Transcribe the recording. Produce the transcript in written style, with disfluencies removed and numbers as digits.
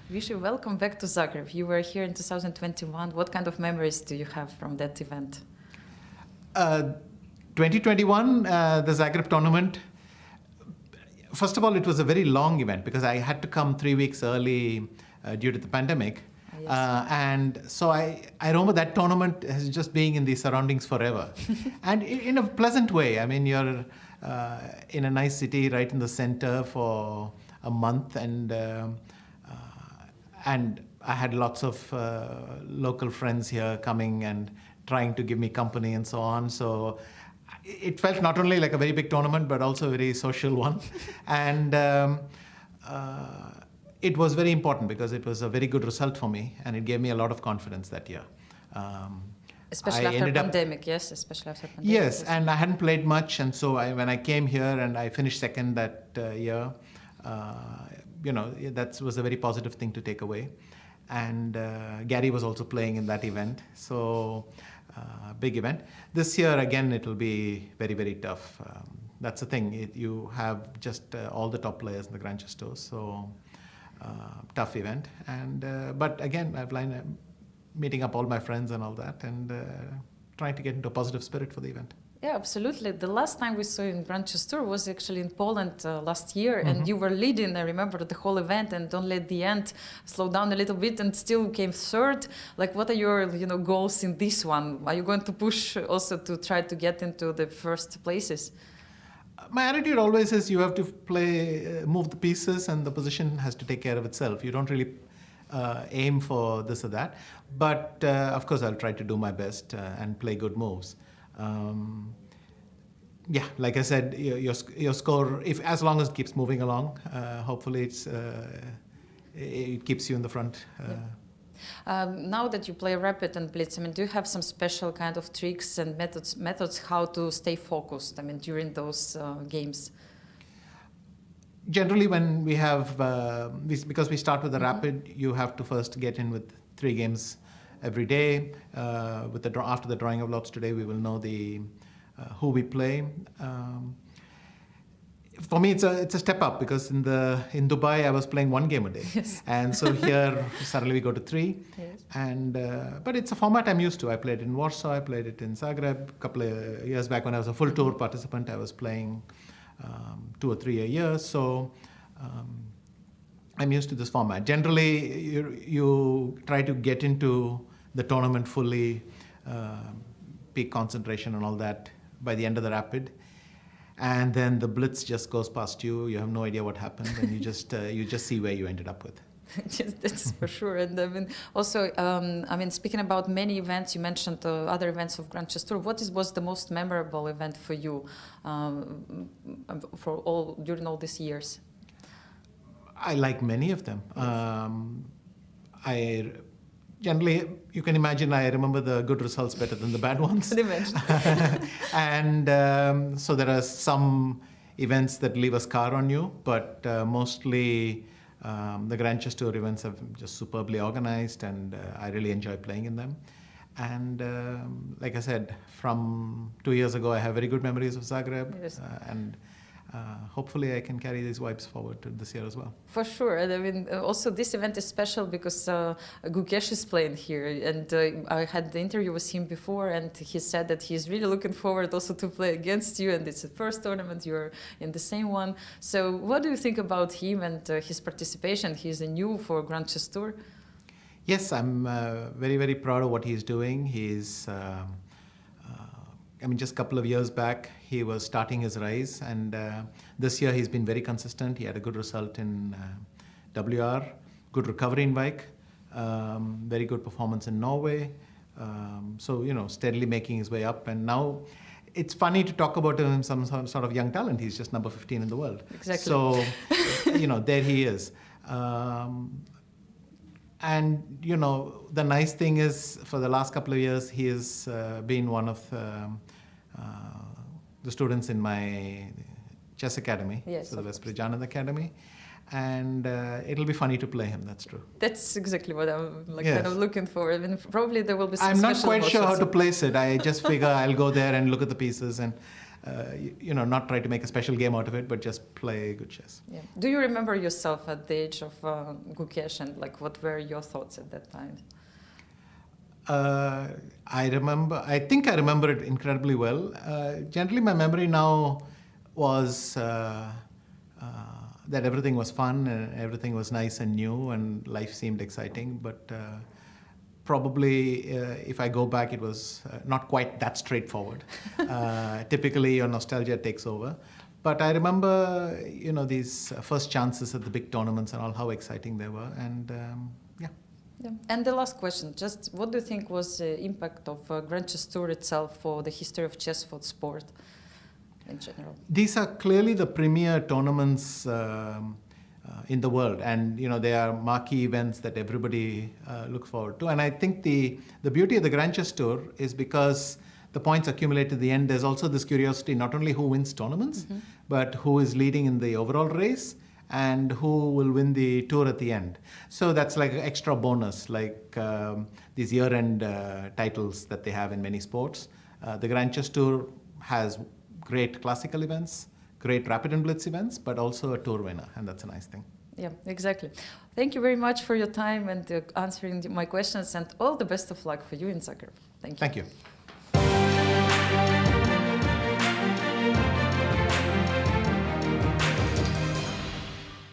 Wish you welcome back to Zagreb. You were here in 2021. What kind of memories do you have from that event? 2021, the Zagreb tournament. First of all, it was a very long event because I had to come 3 weeks early due to the pandemic. Yes. And so I remember that tournament as just being in the surroundings forever. And in a pleasant way. I mean, you're in a nice city right in the center for a month, and I had lots of local friends here coming and trying to give me company and so on. So it felt not only like a very big tournament, but also a very social one. And it was very important because it was a very good result for me, and it gave me a lot of confidence that year. Especially after pandemic, yes? Especially after pandemic. Yes, and I hadn't played much, and so when I came here and I finished second that year, that was a very positive thing to take away. And Gary was also playing in that event, so big event. This year, again, it will be very, very tough. That's the thing. You have just all the top players in the Grand Chess Tour, so tough event. And but again, I've meeting up all my friends and all that, and trying to get into a positive spirit for the event. Yeah, absolutely. The last time we saw you in Grand Chess Tour was actually in Poland last year, and you were leading, I remember, the whole event, and only at the end slowed down a little bit and still came third. Like, what are your goals in this one? Are you going to push also to try to get into the first places? My attitude always is you have to move the pieces, and the position has to take care of itself. You don't really aim for this or that. But of course, I'll try to do my best and play good moves. Yeah, like I said, your score, as long as it keeps moving along, hopefully it keeps you in the front. Now that you play Rapid and Blitz, I mean, do you have some special kind of tricks and methods how to stay focused, I mean, during those games? Generally, when we have, because we start with the Rapid, you have to first get in with 3 games every day. After the drawing of lots today, we will know who we play. For me, it's a step up because in Dubai I was playing 1 game a day, yes. And so here suddenly we go to 3. Yes. And but it's a format I'm used to. I played in Warsaw, I played it in Zagreb. A couple of years back when I was a full tour participant, I was playing 2 or 3 a year. So I'm used to this format. Generally, you try to get into the tournament fully, peak concentration and all that by the end of the Rapid. And then the Blitz just goes past you. You have no idea what happened, and you just see where you ended up with. Yes, that's for sure. And I mean, also, speaking about many events, you mentioned other events of Grand Chess Tour. What was the most memorable event for you during all these years? I like many of them. Generally, you can imagine I remember the good results better than the bad ones. Can imagine. And so there are some events that leave a scar on you, but mostly the Grand Chess Tour events are just superbly organized, and I really enjoy playing in them. And like I said, from 2 years ago, I have very good memories of Zagreb. Yes. And hopefully I can carry these vibes forward to this year as well. For sure. And I mean, also this event is special because Gukesh is playing here, and I had the interview with him before, and he said that he's really looking forward also to play against you, and it's the first tournament, you're in the same one. So what do you think about him and his participation? He's new for Grand Chess Tour. Yes, I'm very, very proud of what he's doing. He's just a couple of years back, he was starting his rise, and this year he's been very consistent. He had a good result in WR, good recovery in Vik, very good performance in Norway. So, steadily making his way up. And now it's funny to talk about him as some sort of young talent. He's just number 15 in the world. Exactly. So, there he is. And, the nice thing is, for the last couple of years, he has been one of the students in my chess academy, yes, so the Anand Academy. And it'll be funny to play him, that's true. That's exactly what I'm yes. kind of looking for. I mean, probably there will be some I'm not quite sure how to place it. I just figure I'll go there and look at the pieces and not try to make a special game out of it, but just play good chess. Yeah. Do you remember yourself at the age of Gukesh, and like what were your thoughts at that time? I think I remember it incredibly well. Generally, my memory now was that everything was fun and everything was nice and new and life seemed exciting. But probably if I go back, it was not quite that straightforward. Typically, your nostalgia takes over. But I remember, these first chances at the big tournaments and all, how exciting they were. And yeah. And the last question, just what do you think was the impact of Grand Chess Tour itself for the history of chess for the sport in general? These are clearly the premier tournaments in the world, and they are marquee events that everybody looks forward to. And I think the beauty of the Grand Chess Tour is because the points accumulate at the end. There's also this curiosity, not only who wins tournaments, but who is leading in the overall race and who will win the tour at the end. So that's like an extra bonus, like these year-end titles that they have in many sports. The Grand Chess Tour has great classical events, great rapid and blitz events, but also a tour winner, and that's a nice thing. Yeah, exactly. Thank you very much for your time and answering my questions, and all the best of luck for you in Zagreb. Thank you. Thank you.